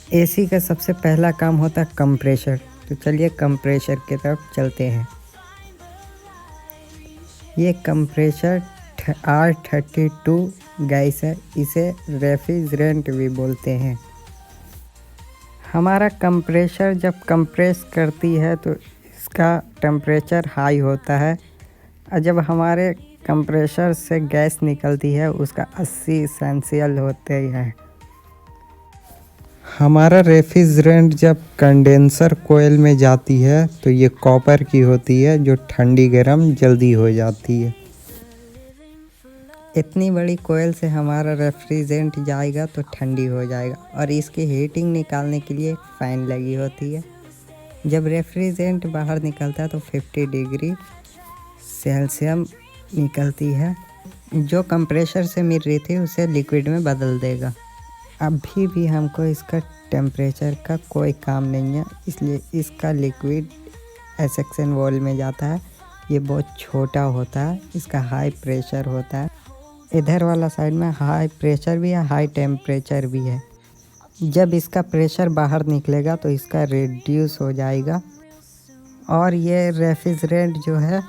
AC का सबसे पहला काम होता है कंप्रेशर। तो चलिए कंप्रेशर की तरफ चलते हैं। ये कंप्रेशर R32 गैस है, इसे रेफ्रिजरेंट भी बोलते हैं। हमारा कंप्रेशर जब कंप्रेस करती है तो इसका टेम्परेचर हाई होता है, और जब हमारे कंप्रेशर से गैस निकलती है उसका 80 सेल्सियस होते हैं। हमारा रेफ्रिजरेंट जब कंडेंसर कोयल में जाती है तो ये कॉपर की होती है, जो ठंडी गर्म जल्दी हो जाती है। इतनी बड़ी कोयल से हमारा रेफ्रिजरेंट जाएगा तो ठंडी हो जाएगा, और इसकी हीटिंग निकालने के लिए फ़ैन लगी होती है। जब रेफ्रिजरेंट बाहर निकलता है तो 50 डिग्री सेल्सियस निकलती है, जो कंप्रेशर से मिल रही थी उसे लिक्विड में बदल देगा। अभी भी हमको इसका टेम्परेचर का कोई काम नहीं है, इसलिए इसका लिक्विड एसेक्शन वॉल में जाता है। ये बहुत छोटा होता है, इसका हाई प्रेशर होता है। इधर वाला साइड में हाई प्रेशर भी है, हाई टेम्परेचर भी है। जब इसका प्रेशर बाहर निकलेगा तो इसका रिड्यूस हो जाएगा, और ये रेफ्रिजरेंट जो है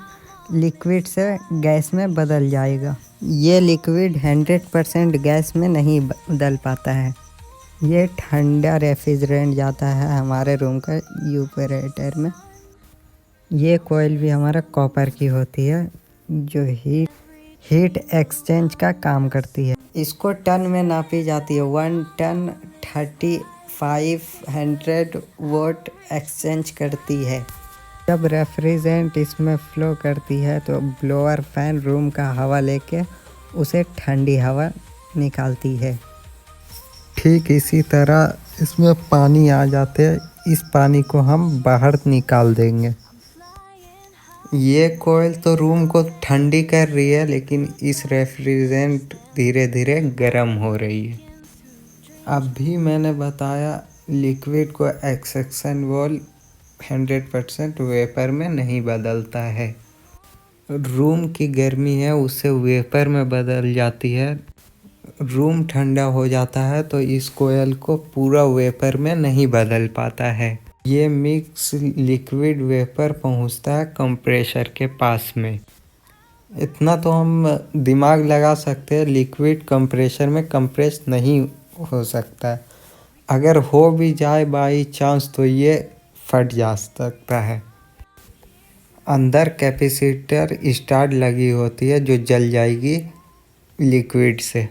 लिक्विड से गैस में बदल जाएगा। ये लिक्विड 100% गैस में नहीं बदल पाता है। ये ठंडा रेफ्रिजरेंट जाता है हमारे रूम का यूपरेटर में। ये कोयल भी हमारा कॉपर की होती है, जो हीट एक्सचेंज का काम करती है। इसको टन में नापी जाती है। 1 टन 3500 वोट एक्सचेंज करती है। जब रेफ्रिजरेंट इसमें फ्लो करती है तो ब्लोअर फैन रूम का हवा लेके उसे ठंडी हवा निकालती है। ठीक इसी तरह इसमें पानी आ जाते हैं, इस पानी को हम बाहर निकाल देंगे। ये कोयल तो रूम को ठंडी कर रही है, लेकिन इस रेफ्रिजरेंट धीरे धीरे गर्म हो रही है। अभी मैंने बताया लिक्विड को एक्सेक्शन वॉल 100% वेपर में नहीं बदलता है। रूम की गर्मी है उससे वेपर में बदल जाती है। रूम ठंडा हो जाता है तो इस कोयल को पूरा वेपर में नहीं बदल पाता है। ये मिक्स लिक्विड वेपर पहुंचता है कंप्रेशर के पास में। इतना तो हम दिमाग लगा सकते हैं, लिक्विड कंप्रेशर में कंप्रेस नहीं हो सकता है। अगर हो भी जाए बाई चांस तो ये फट जा सकता है। अंदर कैपेसिटर स्टार्ट लगी होती है जो जल जाएगी लिक्विड से।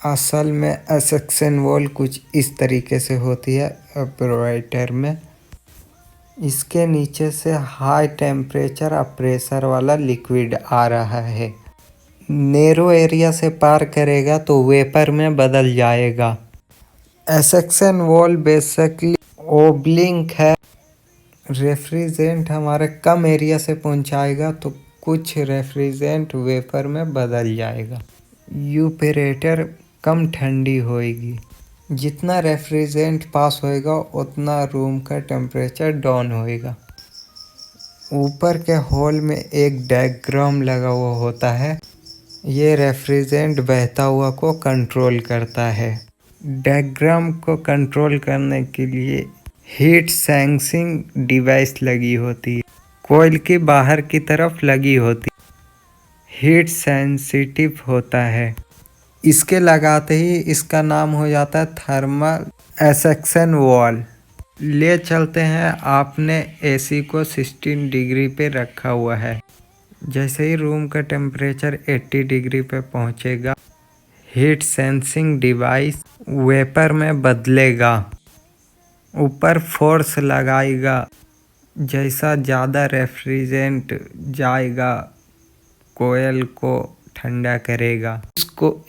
असल में एक्सेक्शन वॉल कुछ इस तरीके से होती है ऑपरेटर में। इसके नीचे से हाई टेम्परेचर और प्रेशर वाला लिक्विड आ रहा है। नैरो एरिया से पार करेगा तो वेपर में बदल जाएगा। एक्सेक्शन वॉल बेसिकली ओब्लिंक है। रेफ्रिजरेंट हमारे कम एरिया से पहुंचाएगा तो कुछ रेफ्रिजरेंट वेपर में बदल जाएगा। यूपरेटर कम ठंडी होएगी। जितना रेफ्रिजरेंट पास होएगा उतना रूम का टेम्परेचर डाउन होएगा। ऊपर के हॉल में एक डायग्राम लगा हुआ होता है। ये रेफ्रिजरेंट बहता हुआ को कंट्रोल करता है। डायग्राम को कंट्रोल करने के लिए हीट सेंसिंग डिवाइस लगी होती है। कोयल के बाहर की तरफ लगी होती है। हीट सेंसिटिव होता है। इसके लगाते ही इसका नाम हो जाता है थर्मल एक्सेक्शन वॉल। ले चलते हैं, आपने एसी को 16 डिग्री पे रखा हुआ है। जैसे ही रूम का टेम्परेचर 80 डिग्री पे पहुंचेगा, हीट सेंसिंग डिवाइस वेपर में बदलेगा, ऊपर फोर्स लगाएगा। जैसा ज़्यादा रेफ्रिजरेंट जाएगा कोयल को ठंडा करेगा।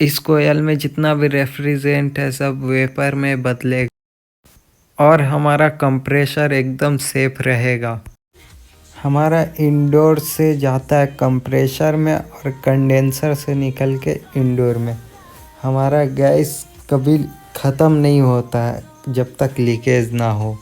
इस कोयल में जितना भी रेफ्रिजरेंट है सब वेपर में बदलेगा, और हमारा कंप्रेशर एकदम सेफ रहेगा। हमारा इंडोर से जाता है कंप्रेशर में, और कंडेंसर से निकल के इंडोर में। हमारा गैस कभी ख़त्म नहीं होता है जब तक लीकेज ना हो।